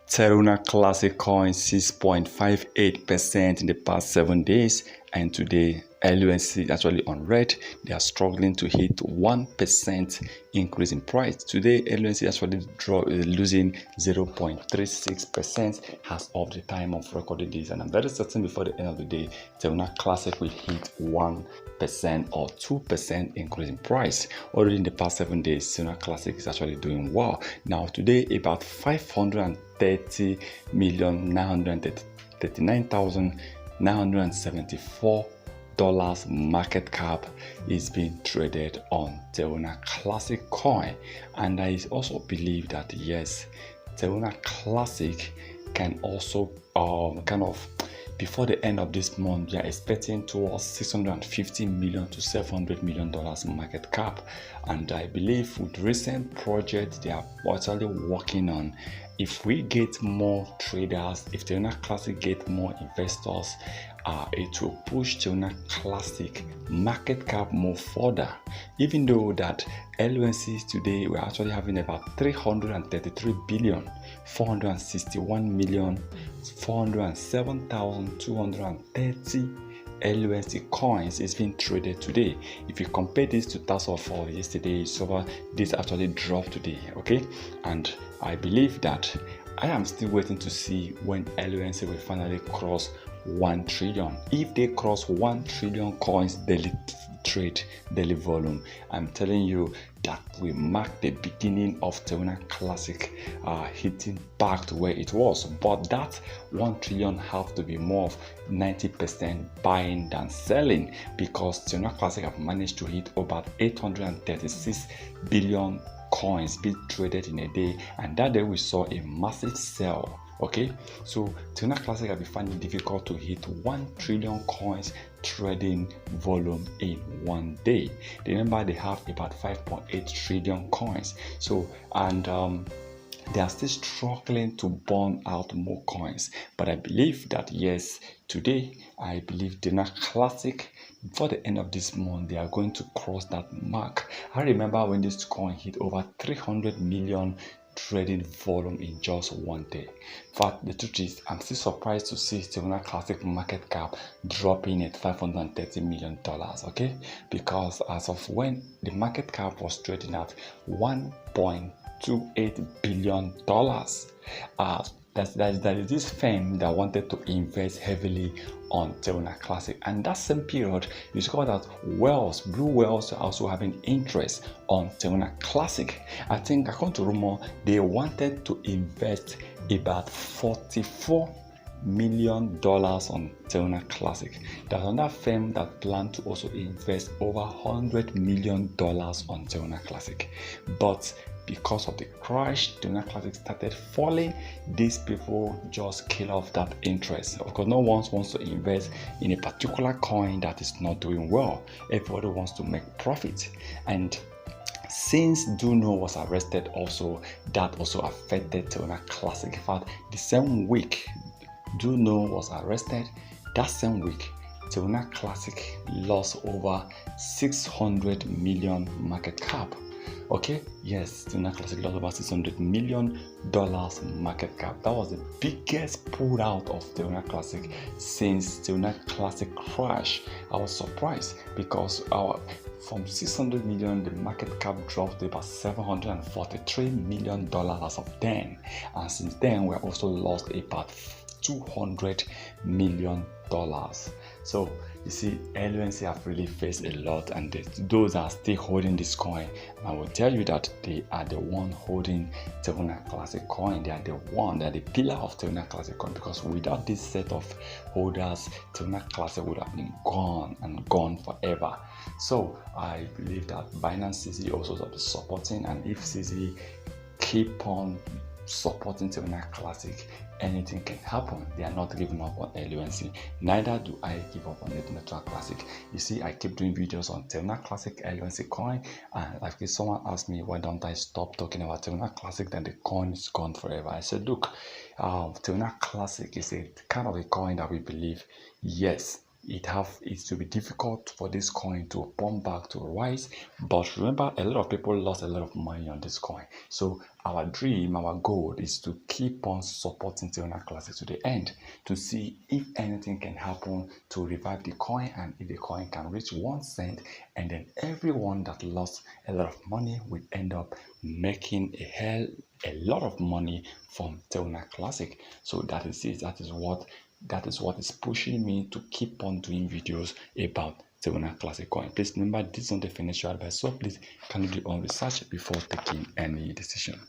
Terra Classic Coin 6.58% in the past 7 days, and today LUNC actually on red. They are struggling to hit 1% increase in price. Today LUNC actually losing 0.36% as of the time of recording this, and I'm very certain before the end of the day Terra Classic will hit 1% or 2% increase in price. Already in the past 7 days, Terra Classic is actually doing well. Now today about 530,939,974 market cap is being traded on Terra Classic Coin, and I also believe that yes, Terra Classic can also kind of before the end of this month, we are expecting towards $650 million to $700 million market cap. And I believe with recent projects they are actually working on, if we get more traders, if Terra Classic get more investors, it will push Terra Classic market cap more further. Even though that LUNCs today we're actually having about 333 billion, 461 million, 407,230 LUNC coins is being traded today. If you compare this to that of yesterday, so this actually dropped today, okay? And I believe that I am still waiting to see when LUNC will finally cross 1 trillion. If they cross 1 trillion coins daily trade, daily volume, I'm telling you that will mark the beginning of Terra Classic hitting back to where it was. But that 1 trillion have to be more of 90% buying than selling, because Terra Classic have managed to hit about 836 billion coins being traded in a day, and that day we saw a massive sell. Okay, so Terra Classic have been finding it difficult to hit 1 trillion coins trading volume in one day. Remember, they have about 5.8 trillion coins. So, and they are still struggling to burn out more coins. But I believe that yes, today I believe Terra Classic, before the end of this month, they are going to cross that mark. I remember when this coin hit over 300 million trading volume in just one day. But the truth is, I'm still surprised to see Terra Classic market cap dropping at $530 million, okay? Because as of when the market cap was trading at $1.28 billion, there is this firm that wanted to invest heavily on Terra Classic, and that same period you discover that blue whales are also having interest on Terra Classic. I think according to rumor, they wanted to invest about $44 million on Terra Classic. There's another firm that planned to also invest over $100 million on Terra Classic, but because of the crash, Terra Classic started falling. These people just kill off that interest. Of course, no one wants to invest in a particular coin that is not doing well. Everybody wants to make profit. And since Duno was arrested also, that also affected Terra Classic. In fact, the same week Duno was arrested, that same week Terra Classic lost over 600 million market cap. Okay, yes, Terra Classic lost about $600 million market cap. That was the biggest pull out of Terra Classic since Terra Classic crash. I was surprised because from 600 million, the market cap dropped to about $743 million as of then, and since then we have also lost about $200 million. So you see, LUNC have really faced a lot, and those are still holding this coin. And I will tell you that they are the one holding Terra Classic coin. They are the pillar of Terra Classic coin, because without this set of holders, Terra Classic would have been gone forever. So I believe that Binance CZ also supporting, and if CZ keep on supporting Terra Classic, anything can happen. They are not giving up on LUNC. Neither do I give up on Terra Classic. You see, I keep doing videos on Terra Classic, LUNC coin, and like if someone asked me why don't I stop talking about Terra Classic, then the coin is gone forever. I said, look, Terra Classic is a kind of a coin that we believe, yes, it will be difficult for this coin to pump back to rise. But remember, a lot of people lost a lot of money on this coin. So our dream, our goal is to keep on supporting Terra Classic to the end, to see if anything can happen to revive the coin, and if the coin can reach 1 cent, and then everyone that lost a lot of money will end up making a lot of money from Terra Classic. So that is it. That is what is pushing me to keep on doing videos about Terra Classic coin. Please remember, this is not a financial advice, so please can do your own research before taking any decision.